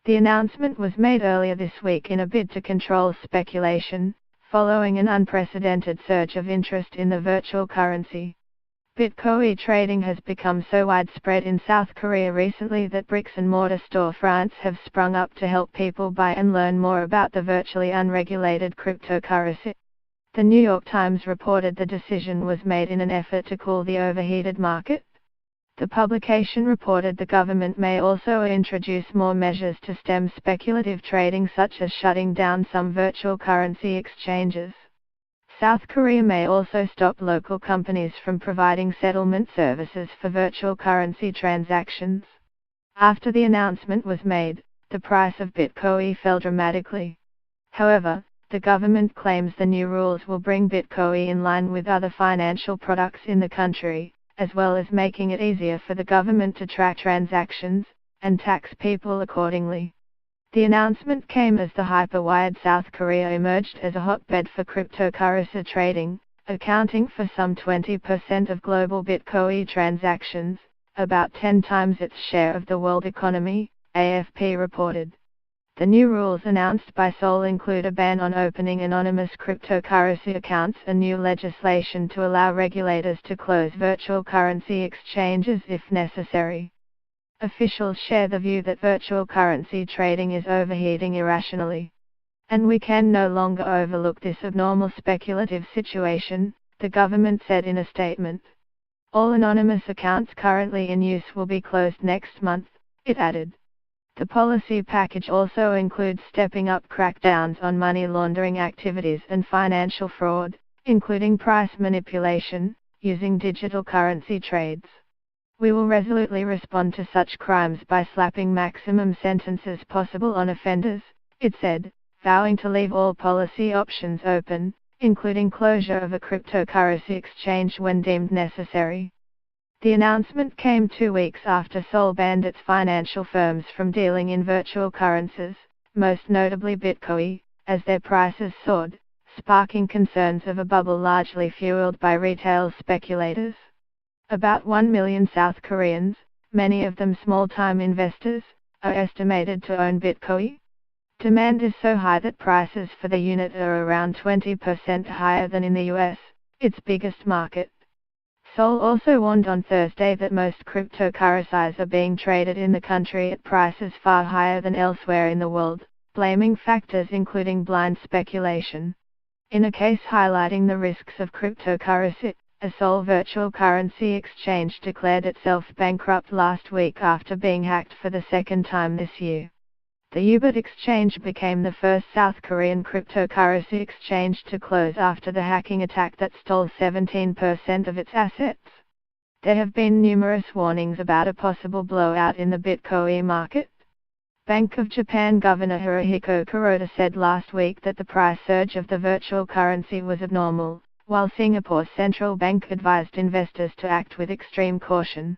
The announcement was made earlier this week in a bid to control speculation, following an unprecedented surge of interest in the virtual currency. Bitcoin trading has become so widespread in South Korea recently that bricks-and-mortar storefronts have sprung up to help people buy and learn more about the virtually unregulated cryptocurrency. The New York Times reported the decision was made in an effort to cool the overheated market. The publication reported the government may also introduce more measures to stem speculative trading, such as shutting down some virtual currency exchanges. South Korea may also stop local companies from providing settlement services for virtual currency transactions. After the announcement was made, the price of Bitcoin fell dramatically. However, the government claims the new rules will bring Bitcoin in line with other financial products in the country, as well as making it easier for the government to track transactions and tax people accordingly. The announcement came as the hyper-wired South Korea emerged as a hotbed for cryptocurrency trading, accounting for some 20% of global Bitcoin transactions, about 10 times its share of the world economy, AFP reported. The new rules announced by Seoul include a ban on opening anonymous cryptocurrency accounts and new legislation to allow regulators to close virtual currency exchanges if necessary. Officials share the view that virtual currency trading is overheating irrationally. And we can no longer overlook this abnormal speculative situation, the government said in a statement. All anonymous accounts currently in use will be closed next month, it added. The policy package also includes stepping up crackdowns on money laundering activities and financial fraud, including price manipulation, using digital currency trades. We will resolutely respond to such crimes by slapping maximum sentences possible on offenders, it said, vowing to leave all policy options open, including closure of a cryptocurrency exchange when deemed necessary. The announcement came 2 weeks after Seoul banned its financial firms from dealing in virtual currencies, most notably Bitcoin, as their prices soared, sparking concerns of a bubble largely fueled by retail speculators. About 1 million South Koreans, many of them small-time investors, are estimated to own Bitcoin. Demand is so high that prices for the unit are around 20% higher than in the US, its biggest market. Seoul also warned on Thursday that most cryptocurrencies are being traded in the country at prices far higher than elsewhere in the world, blaming factors including blind speculation. In a case highlighting the risks of cryptocurrency, a Seoul virtual currency exchange declared itself bankrupt last week after being hacked for the second time this year. The Ubit exchange became the first South Korean cryptocurrency exchange to close after the hacking attack that stole 17% of its assets. There have been numerous warnings about a possible blowout in the Bitcoin market. Bank of Japan Governor Hirohiko Kuroda said last week that the price surge of the virtual currency was abnormal, while Singapore's central bank advised investors to act with extreme caution.